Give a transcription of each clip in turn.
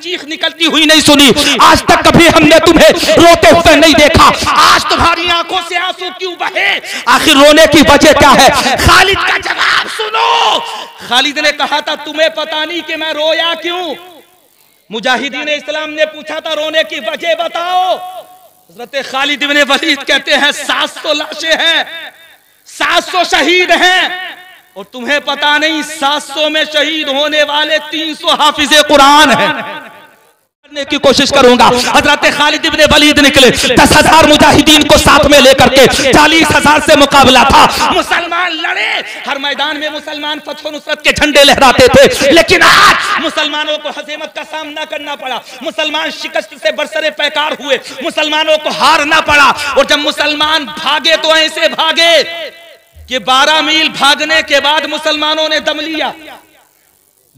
चीख निकलती हुई नहीं सुनी, आज तक कभी हमने तुम्हें रोते हुए नहीं देखा, आज तुम्हारी आंखों से आंसू क्यों बहे, आखिर रोने की वजह क्या है? खालिद का जवाब सुनो। खालिद ने कहा था तुम्हें पता नहीं कि मैं रोया क्यों? मुजाहिदीन इस्लाम ने पूछा था रोने की वजह बताओ। हजरत खालिद इब्ने वलीद कहते हैं 700 लाशें हैं, 700 शहीद हैं, और तुम्हें पता नहीं 700 में शहीद होने वाले 300 हाफिज़े कुरान हैं। करने की कोशिश करूंगा। हजरत खालिद इब्ने वलीद निकले, 10,000 मुजाहिदीन को साथ में लेकर के, 40,000 से मुकाबला था। मुसलमान लड़े, हर मैदान में मुसलमान फतह नुसरत के झंडे लहराते थे, लेकिन आज मुसलमानों को हज़ीमत का सामना करना पड़ा, मुसलमान शिकस्त से बरसरे पैकार हुए, मुसलमानों को हारना पड़ा। और जब मुसलमान भागे तो ऐसे भागे कि 12 मील भागने के बाद मुसलमानों ने दम लिया।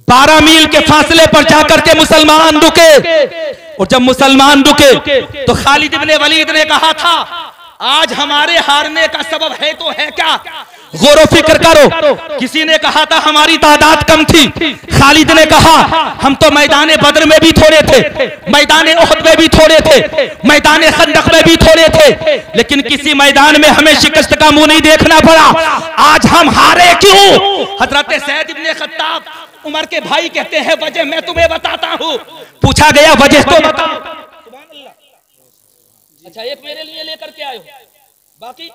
12 मील के फासले पर जाकर के मुसलमान रुके, और जब मुसलमान रुके तो खालिद इब्ने वलीद ने कहा था आज हमारे हारने का सबब है तो है क्या? गौर फिक्र करो। किसी ने कहा था हमारी तादाद कम थी, खालिद ने कहा हम तो मैदान बद्र में भी थोड़े थे, मैदान उहद में भी थोड़े थे, मैदान खंदक में भी थोड़े थे, लेकिन किसी मैदान में हमें शिकस्त का मुंह नहीं देखना पड़ा। आज हम हारे क्यों? हजरत सैयद इब्ने खत्ताब उमर के भाई कहते हैं वजह मैं तुम्हें बताता हूं। पूछा गया वजह तो बताओ। अच्छा एक मेरे लिए लेकर के आयो, बाकी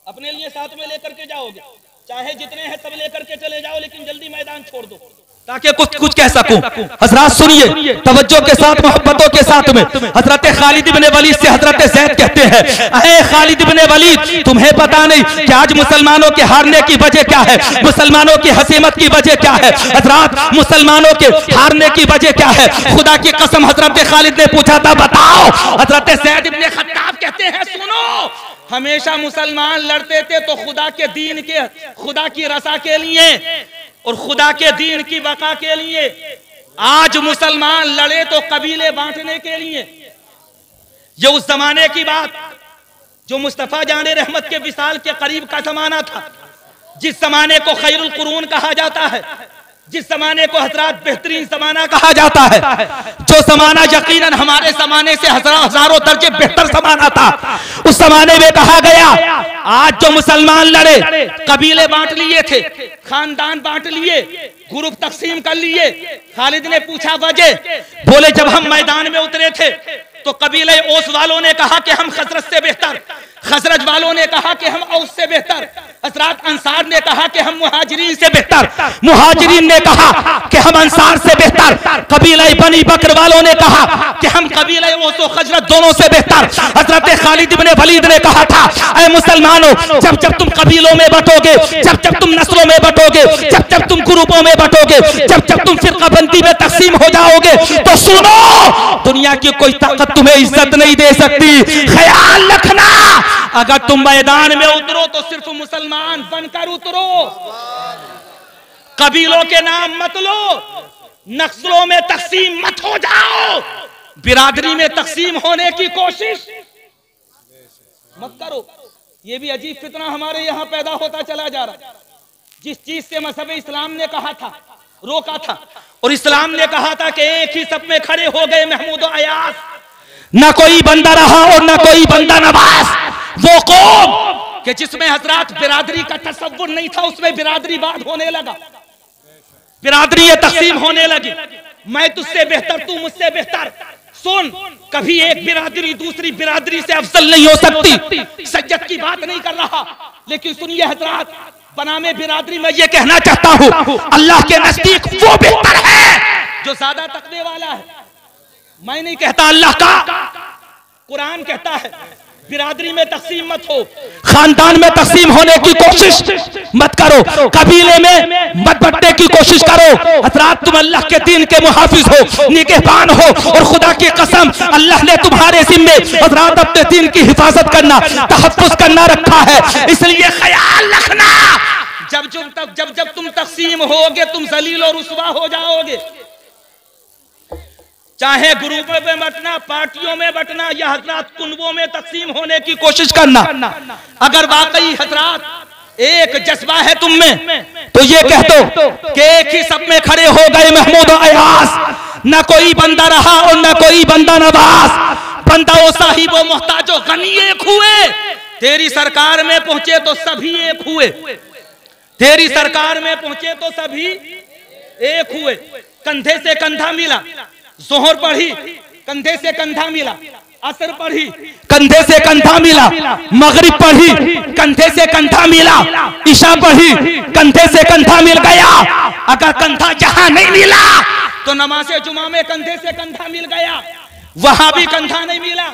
अपने लिए साथ में लेकर के जाओगे, चाहे जितने हैं सब लेकर के चले जाओ, लेकिन जल्दी मैदान छोड़ दो ताकि कुछ कह सकूं। हजरात सुनिए तवज्जो के साथ, मोहब्बतों के साथ में। हजरत खालिद इब्ने वलीद से हजरत ज़ैद कहते हैं अहे खालिद इब्ने वलीद तुम्हें पता नहीं कि आज मुसलमानों के हारने की वजह क्या है, मुसलमानों की हसीमत की वजह क्या है? हजरात मुसलमानों के हारने की वजह क्या है? खुदा की कसम हजरत खालिद ने पूछा था बताओ। हजरत ज़ैद इब्ने खत्ताब कहते हैं सुनो, हमेशा मुसलमान लड़ते थे तो खुदा के दीन के, खुदा की रसा के लिए और खुदा के दीन की बका के लिए। आज मुसलमान लड़े तो कबीले बांटने के लिए। ये उस जमाने की बात जो मुस्तफा जाने रहमत के विसाल के करीब का जमाना था, जिस जमाने को खैरुल कुरून कहा जाता है, जिस जमाने को हजरात बेहतरीन जमाना कहा जाता है, जो जमाना यकीनन हमारे जमाने से हजारों दर्जे बेहतर जमाना था। उस जमाने में कहा गया आज जो मुसलमान लड़े कबीले बांट लिए थे, खानदान बांट लिए, ग्रुप तकसीम कर लिए। खालिद ने पूछा वजह, बोले जब हम मैदान में उतरे थे तो कबीले ओस वालों ने कहा कि हम खजरज से बेहतर, खजरज वालों ने कहा कि हम औस से बेहतर, हजरात अंसार ने कहा कि हम मुहाजिरीन से बेहतर, मुहाजिरीन ने कहा कि हम अंसार से बेहतर, कबीला बनी बकर वालों ने कहा कि हम कबीला औस और खजरज दोनों से बेहतर। हजरत खालिद इब्ने वलीद ने कहा था ऐ मुसलमानों जब जब तुम कबीलों में बटोगे, जब जब तुम नस्लों में बटोगे, जब जब तुम ग्रुपों में बटोगे, जब जब तुम फिरकाबंदी में तकसीम हो जाओगे तो सुनो दुनिया की कोई ताकत तुम्हें इज्जत नहीं दे सकती। ख्याल रखना अगर तुम मैदान में उतरो तो सिर्फ मुसलमान बनकर उतरो, कबीलों के नाम मत लो, नस्लों में तकसीम मत हो जाओ, बिरादरी में तकसीम होने की कोशिश मत करो। ये भी अजीब फितना हमारे यहाँ पैदा होता चला जा रहा है। जिस चीज से मजहब इस्लाम ने कहा था, रोका था, और इस्लाम ने कहा था कि एक ही सब में खड़े हो गए महमूद और अयास, ना कोई बंदा रहा और ना कोई बंदा नवाज। वो कौम कि जिसमें हजरात बिरादरी का तसव्वुर नहीं था, उसमें बिरादरीवाद होने लगा, बिरादरी तकसीम होने लगी। मैं तुझसे बेहतर, तू मुझसे बेहतर। सुन, कभी एक बिरादरी दूसरी बिरादरी से अफजल नहीं हो सकती। सज्जत की बात नहीं कर रहा, लेकिन सुनिए हजरात, बनामे बिरादरी में ये कहना चाहता हूं अल्लाह के नजदीक वो बेहतर है जो ज्यादा तकवे वाला है। मैं नहीं कहता, अल्लाह का कुरान कहता है बिरादरी में तकसीम मत हो, खानदान में तकसीम होने की कोशिश मत करो, कबीले में मत बंटने की कोशिश करो। हजरात तुम अल्लाह के दीन के मुहाफिज हो, निगहबान हो, और खुदा की कसम अल्लाह ने तुम्हारे जिम्मे हजरात अपने दीन की हिफाजत करना, तहफ्फुज करना रखा है। इसलिए ख्याल रखना जब तुम तकसीम होगे तुम जलील और रुसवा हो जाओगे। चाहे ग्रुपों में बंटना, पार्टियों में बंटना, या हजरात कुनबों में तकसीम होने की कोशिश करना, अगर वाकई हजरात एक जज्बा है तुम में तो ये कह दो कि एक ही सब में खड़े हो गए महमूद और अयास, न कोई बंदा रहा और न कोई बंदा नवाज। बंदा ओ साहिब ओ मोहताजो गनी एक हुए, तेरी सरकार में पहुंचे तो सभी एक हुए, तेरी सरकार में पहुंचे तो सभी एक हुए। कंधे से कंधा मिला, जोहर पढ़ी कंधे से कंधा मिला, असर पढ़ी कंधे से कंधा मिला, मगरिब पढ़ी कंधे से कंधा मिला, ईशा पढ़ी कंधे से कंधा मिल गया। अगर कंधा जहां नहीं मिला तो नमाज़े जुमा में कंधे से कंधा मिल गया, वहां भी कंधा नहीं मिला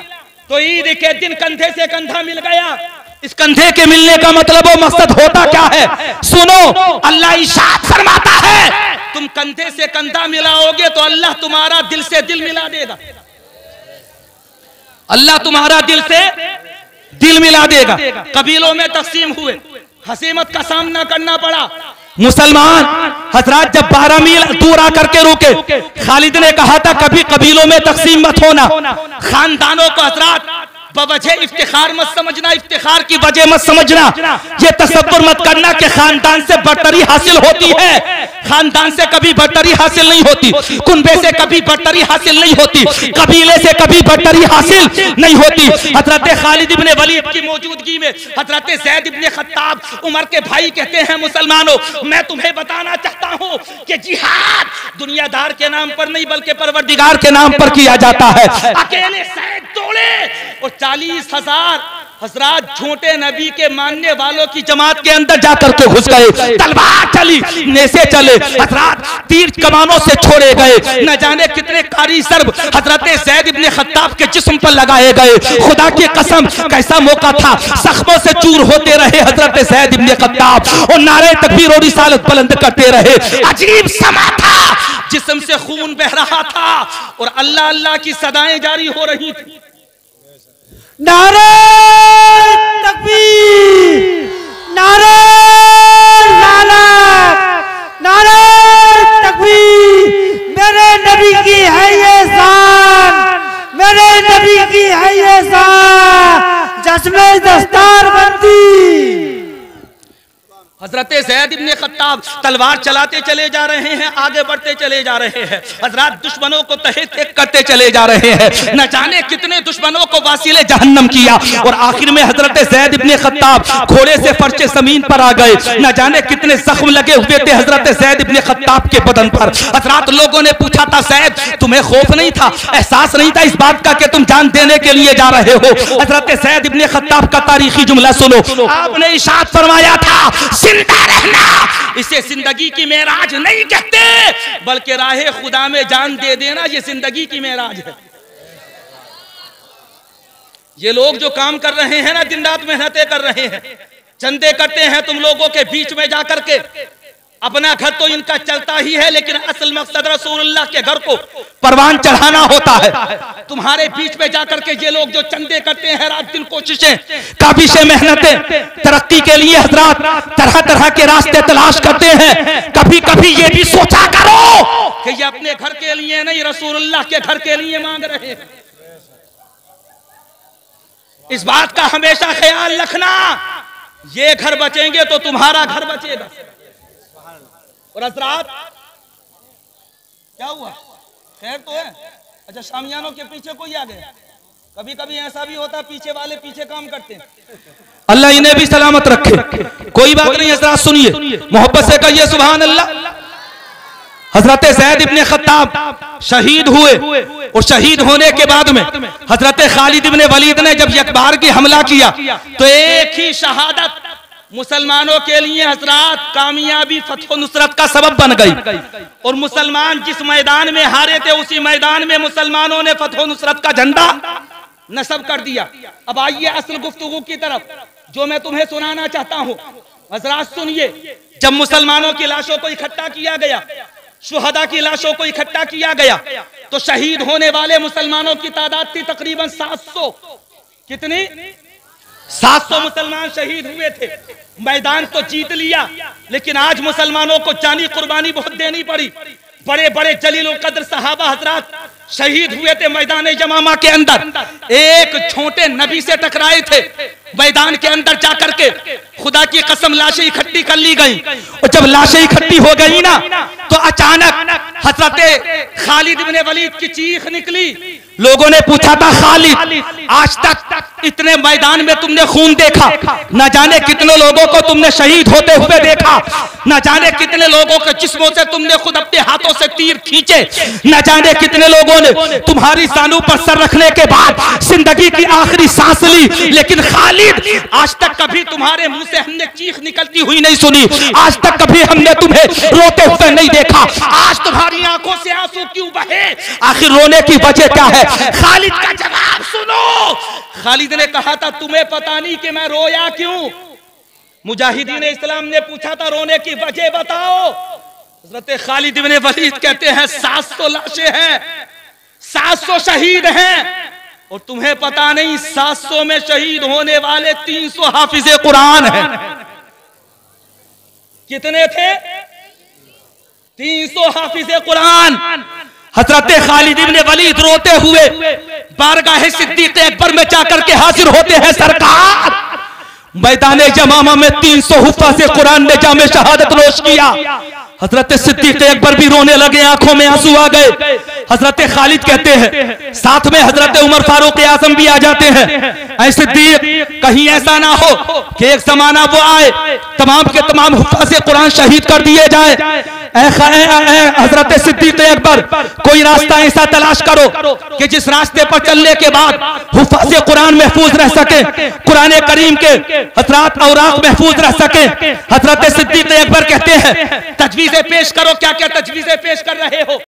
तो ईद के दिन कंधे से कंधा मिल गया। इस कंधे के मिलने का मतलब वो मकसद होता क्या है? सुनो, अल्लाह इरशाद फरमाता है तुम कंधे से कंधा मिलाओगे तो अल्लाह तुम्हारा दिल से दिल मिला देगा, अल्लाह तुम्हारा दिल से दिल मिला देगा। कबीलों में तकसीम हुए, हसीमत का सामना करना पड़ा। मुसलमान हजरात जब 12 मील दूर आकर के रुके, खालिद ने कहा था कभी कबीलों में तकसीम मत होना, खानदानों को हजरात बवजह इफ्तिखार मत समझना, इफ्तिखार की वजह मत समझना, ये तसव्वुर मत करना कि खानदान से बर्तरी हासिल होती है। खानदान से कभी बर्तरी हासिल नहीं होती, कुनबे से कभी बर्तरी हासिल नहीं होती, कबीले से कभी बर्तरी हासिल नहीं होती। हजरत खालिद इब्ने वलीद की मौजूदगी में हजरत ज़ैद इब्ने खत्ताब उमर के भाई कहते हैं मुसलमानों मैं तुम्हें बताना चाहता हूं कि जिहाद दुनियादार के नाम पर नहीं बल्कि परवरदिगार के नाम पर किया जाता है। अकेले ज़ैद दौड़े और 40,000 हजरात झूठे नबी के मानने वालों की जमात के अंदर जाकर के घुस गए। तलवार चली, नेसे चले, हजरात तीर कमानों से छोड़े गए। न जाने कितने कारी सर्ब हजरत ज़ैद इब्ने खत्ताब के जिस्म पर लगाए गए। खुदा की कसम कैसा मौका था, जख्मों से चूर होते रहे हजरत ज़ैद इब्ने खत्ताब और नारे तकबीर और रिसालत बुलंद करते रहे। अजीब समा था, जिस्म से खून बह रहा था और अल्लाह अल्लाह की सदाएं जारी हो रही थी। नारे तकबीर, नारे लानत, नारे तकबीर। मेरे नबी की है ये शान, मेरे नबी की है ये शान, जश्मे दस्तार बंदी। हजरत ज़ैद इब्ने खत्ताब तलवार चलाते चले जा रहे हैं, आगे बढ़ते चले जा रहे हैं। हजरात दुश्मनों को तहे तक करते चले जा रहे हैं। न जाने कितने दुश्मनों को वासिले जहन्नम किया और आखिर में हजरत ज़ैद इब्ने खत्ताब घोड़े से फर्श ज़मीन पर आ गए। न जाने कितने जख्म लगे हुए थे हजरत ज़ैद इब्ने खत्ताब के बदन पर। हजरात लोगों ने पूछा था ज़ैद तुम्हें खौफ नहीं था, एहसास नहीं था इस बात का कि तुम जान देने के लिए जा रहे हो? हजरत ज़ैद इब्ने खत्ताब का तारीखी जुमला सुनो, आपने इरशाद फरमाया था जिंदा रहना इसे जिंदगी की मेराज नहीं कहते बल्कि राहे खुदा में जान दे देना ये जिंदगी की मेराज है। ये लोग जो काम कर रहे हैं ना, दिन रात मेहनतें कर रहे हैं, चंदे करते हैं तुम लोगों के बीच में जाकर के। अपना घर तो इनका चलता ही है लेकिन असल मकसद रसूलुल्लाह के घर को परवान चढ़ाना होता है। तुम्हारे बीच में जाकर के ये लोग जो चंदे करते हैं, रात दिन कोशिशें, काबिशें, मेहनतें, तरक्की के लिए हजरात तरह तरह के रास्ते तलाश करते हैं। कभी कभी ये भी सोचा करो कि ये अपने घर के लिए नहीं रसूलुल्लाह के घर के लिए मांग रहे हैं। इस बात का हमेशा ख्याल रखना, ये घर बचेंगे तो तुम्हारा घर बचेगा। और हजरात क्या हुआ, खैर तो है? अच्छा, शामियानों के पीछे कोई आ गया? कभी कभी ऐसा भी होता है पीछे वाले पीछे काम करते हैं। अल्लाह इन्हें भी सलामत रखे। कोई बात नहीं हजरात, सुनिए मोहब्बत से कहिए सुभान अल्लाह। हजरत ज़ैद इब्ने खत्ताब शहीद हुए और शहीद होने के बाद में हजरत खालिद इब्ने वलीद ने जब यकबार की हमला किया तो एक ही शहादत मुसलमानों के लिए हजरात कामयाबी फतह नुसरत का सबब बन गई। और मुसलमान जिस मैदान में हारे थे उसी मैदान में मुसलमानों ने फतह नुसरत का झंडा नस्ब कर दिया। अब आइए असल गुफ्तगू की तरफ जो मैं तुम्हें सुनाना चाहता हूँ। हजरात सुनिए, जब मुसलमानों की लाशों को इकट्ठा किया गया, शुहदा की लाशों को इकट्ठा किया गया तो शहीद होने वाले मुसलमानों की तादाद थी तकरीबन 700। कितनी? 700 मुसलमान शहीद हुए थे। मैदान तो जीत लिया लेकिन आज मुसलमानों को जानी कुर्बानी बहुत देनी पड़ी। बड़े बड़े जलील कद्र सहाबा हजरात शहीद हुए थे मैदान जमामा के अंदर। एक छोटे नबी से टकराए थे मैदान के अंदर जाकर के खुदा की कसम लाशें इकट्ठी कर ली गई। और जब लाशें इकट्ठी हो गई ना तो अचानक हजरत खालिद इब्ने वलीद की चीख निकली। लोगों ने पूछा था, खालिद आज तक इतने मैदान में तुमने खून देखा, न जाने कितने लोगों को तुमने शहीद होते हुए देखा, न जाने कितने लोगों के जिस्मों से तुमने खुद अपने हाथों से तीर खींचे, न जाने कितने लोगों ने तुम्हारी सानू पर सर रखने के बाद जिंदगी की आखिरी सांस ली, लेकिन खालिद आज तक कभी तुम्हारे मुंह से हमने चीख निकलती हुई नहीं सुनी, आज तक कभी हमने तुम्हें रोते हुए नहीं देखा। आज तुम्हारी आंखों से आंसू क्यों बहे? आखिर रोने की वजह क्या है? खालिद का जवाब सुनो। खालिद ने कहा था, तुम्हें पता नहीं कि मैं रोया क्यों? मुजाहिदीन इस्लाम ने पूछा था, रोने की वजह बताओ। हजरत खालिद इब्ने वलीद कहते हैं, 700 लाशें हैं, 700 शहीद हैं, और तुम्हें पता नहीं 700 में शहीद होने वाले 300 हाफिजे कुरान हैं। कितने थे? 300 हाफिजे कुरान। हजरत खालिद इब्ने वलीद रोते हुए बारगाह सिद्दीक़ अकबर में जाकर के हाजिर होते हैं। सरकार, मैदान जमामा में 300 हुफ़ाज़े कुरान ने जामे शहादत नोश किया। हजरत सिद्दीक़ अकबर भी रोने लगे, आंखों में आंसू आ गए। हजरत खालिद कहते हैं, साथ में हजरत उमर फारूक आज़म भी आ जाते हैं। ऐ सिद्दीक़, कहीं ऐसा ना हो कि एक जमाना वो आए, तमाम के तमाम हुफ़ाज़े कुरान शहीद कर दिए जाए। हजरत सिद्दीक़ अकबर, कोई रास्ता ऐसा तलाश करो कि जिस रास्ते पर चलने के बाद हुफ़ाज़े कुरान महफूज रह सके, कुरान करीम के हज़रात औराक़ महफूज रह सके। हजरत सिद्दीक़ अकबर कहते हैं, तजवीज़ें पेश करो। क्या क्या तजवीज़ें पेश कर रहे हो?